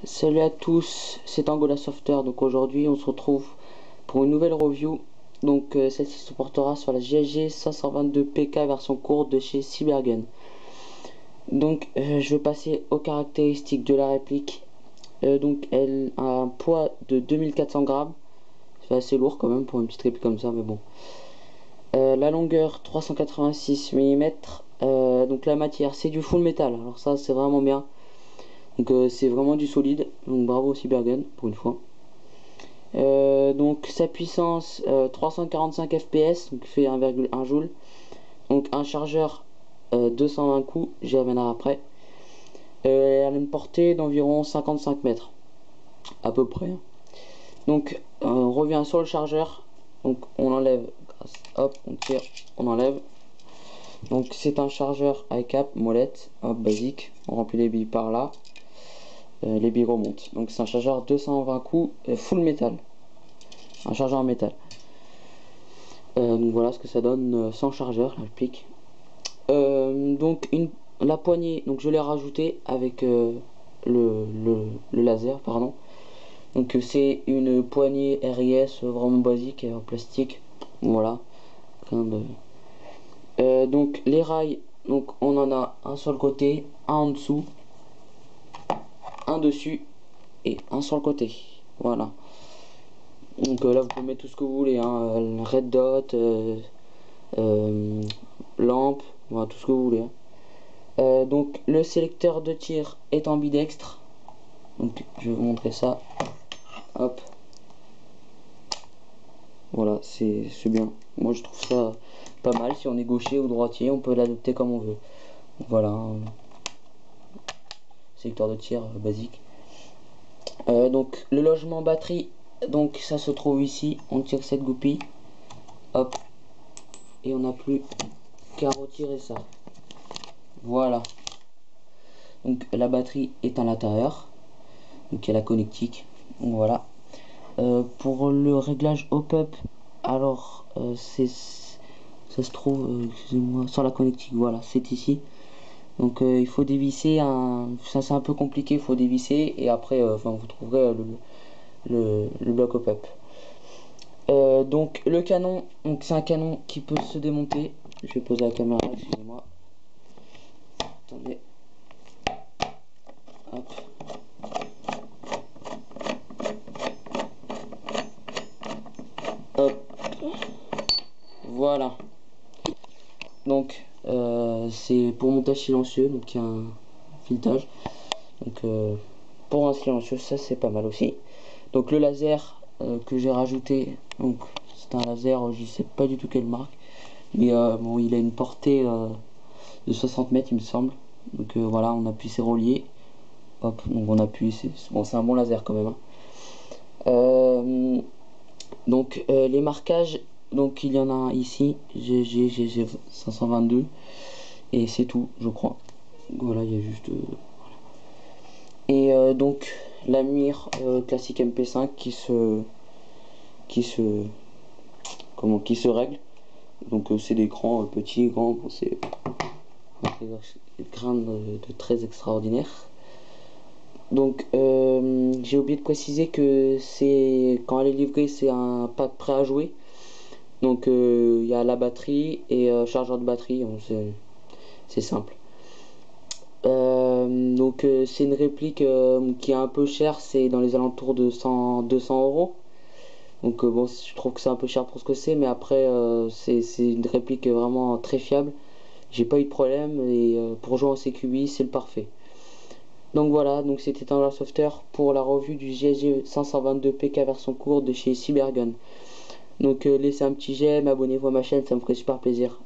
Salut à tous, c'est Angola Softer. Donc aujourd'hui on se retrouve pour une nouvelle review. Donc celle-ci se portera sur la GSG 522 PK version courte de chez Cybergun. Donc je vais passer aux caractéristiques de la réplique. Donc elle a un poids de 2400 grammes. C'est assez lourd quand même pour une petite réplique comme ça, mais bon. La longueur 386 mm. Donc la matière c'est du full metal. Alors ça c'est vraiment bien. Donc c'est vraiment du solide, donc bravo Cybergun pour une fois. Donc sa puissance 345 fps, donc fait 1,1 joule. Donc un chargeur 220 coups, j'y reviendrai après. Elle a une portée d'environ 55 mètres, à peu près. Donc on revient sur le chargeur, donc on enlève, hop, on tire, on enlève. Donc c'est un chargeur high cap molette, hop, basique, on remplit les billes par là. Les billes remontent. Donc c'est un chargeur 220 coups full métal. Un chargeur en métal. Donc voilà ce que ça donne sans chargeur, la réplique. Donc la poignée, donc je l'ai rajouté avec le laser, pardon. Donc c'est une poignée RIS vraiment basique en plastique. Voilà. Donc les rails, donc on en a un sur le côté, un en dessous, un dessus et un sur le côté. Voilà. Donc là vous pouvez mettre tout ce que vous voulez, hein, red dot, lampe, voilà, tout ce que vous voulez. Donc le sélecteur de tir est ambidextre. Donc je vais vous montrer ça. Hop. Voilà, c'est bien. Moi je trouve ça pas mal. Si on est gaucher ou droitier, on peut l'adapter comme on veut. Voilà. Sélecteur de tir basique. Donc le logement batterie, donc ça se trouve ici. On tire cette goupille. Hop. Et on n'a plus qu'à retirer ça. Voilà. Donc la batterie est à l'intérieur. Donc il y a la connectique. Donc voilà. Pour le réglage hop-up, alors ça se trouve, excusez-moi, sur la connectique. Voilà, c'est ici. Donc il faut dévisser ça c'est un peu compliqué, il faut dévisser et après vous trouverez le bloc hop-up. Donc le canon, donc c'est un canon qui peut se démonter. Je vais poser la caméra, excusez-moi. Attendez. Hop. Hop. Voilà. Donc c'est pour montage silencieux, donc il y a un filetage. Donc pour un silencieux, ça c'est pas mal aussi. Donc le laser que j'ai rajouté, donc c'est un laser, je sais pas du tout quelle marque, mais bon, il a une portée de 60 mètres il me semble. Donc voilà, on appuie, c'est relié. Hop, donc on appuie, c'est bon, c'est un bon laser quand même. Donc les marquages, donc il y en a un ici, GG 522 et c'est tout, je crois. Voilà, il y a juste et donc la mire classique MP5 qui se règle. Donc c'est des crans petits, grands, bon, c'est grain de très extraordinaire. Donc j'ai oublié de préciser que c'est quand elle est livrée, c'est un pack prêt à jouer. Donc il y a la batterie et chargeur de batterie, c'est simple. Donc c'est une réplique qui est un peu chère, c'est dans les alentours de 200 euros. Donc bon, je trouve que c'est un peu cher pour ce que c'est, mais après c'est une réplique vraiment très fiable. J'ai pas eu de problème et pour jouer en CQB c'est le parfait. Donc voilà, donc c'était un Softer pour la revue du GSG 522 PK version courte de chez Cybergun. Donc laissez un petit j'aime, abonnez-vous à ma chaîne, ça me ferait super plaisir.